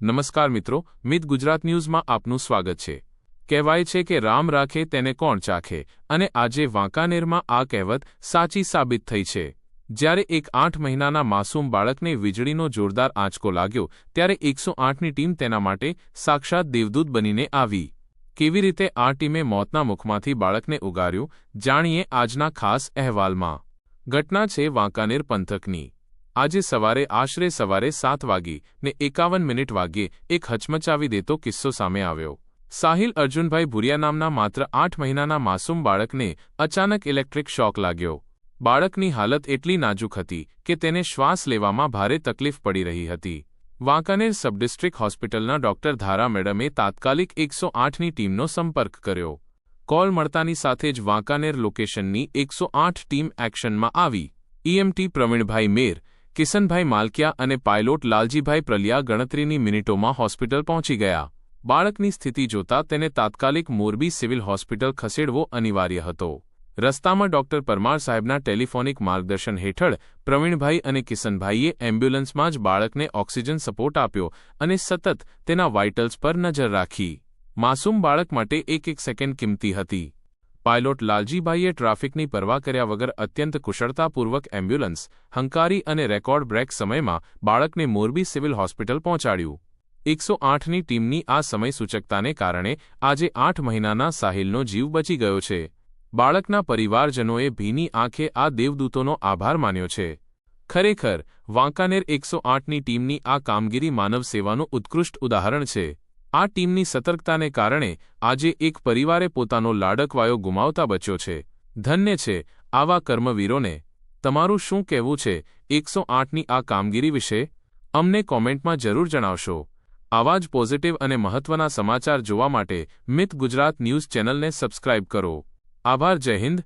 નમસ્કાર મિત્રો, મિત ગુજરાત ન્યૂઝમાં આપનું સ્વાગત છે। કહેવાય છે કે રામ રાખે તેને કોણ ચાખે, અને આજે વાંકાનેરમાં આ કહેવત સાચી સાબિત થઈ છે। જ્યારે એક 8 મહિનાના માસૂમ બાળકને વીજળીનો જોરદાર આંચકો લાગ્યો ત્યારે 108ની ટીમ તેના માટે સાક્ષાત દેવદૂત બનીને આવી। કેવી રીતે આ ટીમે મોતના મુખમાંથી બાળકને ઉગાર્યું, જાણીએ આજના ખાસ અહેવાલમાં। ઘટના છે વાંકાનેર પંથકની। આજે આશરે સવારે 7:51 વાગ્યે એક હચમચાવી દેતો કિસ્સો સામે આવ્યો। સાહિલ અર્જુનભાઈ ભુરિયા નામના માત્ર 8 મહિનાના માસૂમ બાળકને અચાનક ઇલેક્ટ્રિક શોક લાગ્યો। બાળકની હાલત એટલી નાજુક હતી કે તેને શ્વાસ લેવામાં ભારે તકલીફ પડી રહી હતી। વાંકાનેર સબ ડિસ્ટ્રિક્ટ હોસ્પિટલના ડોક્ટર ધારા મેડમે તાત્કાલિક 108ની ટીમનો સંપર્ક કર્યો। કોલ મળતાની સાથે જ વાંકાનેર લોકેશનની 108 ટીમ એક્શનમાં આવી। ઈએમટી પ્રવીણભાઈ મેર, કિશનભાઈ માલકિયા અને પાયલોટ લાલજીભાઈ પ્રલિયા ગણતરીની મિનિટોમાં હોસ્પિટલ પહોંચી ગયા। બાળકની સ્થિતિ જોતા તેને તાત્કાલિક મોરબી સિવિલ હોસ્પિટલ ખસેડવો અનિવાર્ય હતો। રસ્તામાં ડોક્ટર પરમાર સાહેબના ટેલિફોનિક માર્ગદર્શન હેઠળ પ્રવીણભાઈ અને કિશનભાઈએ એમ્બ્યુલન્સમાં જ બાળકને ઓક્સિજન સપોર્ટ આપ્યો અને સતત તેના વાઇટલ્સ પર નજર રાખી। માસૂમ બાળક માટે એક સેકન્ડ કિંમતી હતી। પાયલોટ લાલજીભાઈએ ટ્રાફિકની પરવા કર્યા વગર અત્યંત કુશળતાપૂર્વક એમ્બ્યુલન્સ હંકારી અને રેકોર્ડ બ્રેક સમયમાં બાળકને મોરબી સિવિલ હોસ્પિટલ પહોંચાડ્યું। 108ની ટીમની આ સમય સૂચકતાને કારણે આજે 8 મહિનાના સાહિલનો જીવ બચી ગયો છે। બાળકના પરિવારજનોએ ભીની આંખે આ દેવદૂતોનો આભાર માન્યો છે। ખરેખર વાંકાનેર 108ની ટીમની આ કામગીરી માનવ સેવાનું ઉત્કૃષ્ટ ઉદાહરણ છે। આ ટીમની સતર્કતાને કારણે આજે એક પરિવારે પોતાનો લાડકવાયો ગુમાવતા બચ્યો છે। ધન્ય છે આવા કર્મવીરોને। તમારું શું કહેવું છે 108ની આ કામગીરી વિશે? અમને કોમેન્ટમાં જરૂર જણાવશો। આવા જ પોઝિટિવ અને મહત્વના સમાચાર જોવા માટે મિત ગુજરાત ન્યૂઝ ચેનલને સબસ્ક્રાઇબ કરો। આભાર। જય હિન્દ।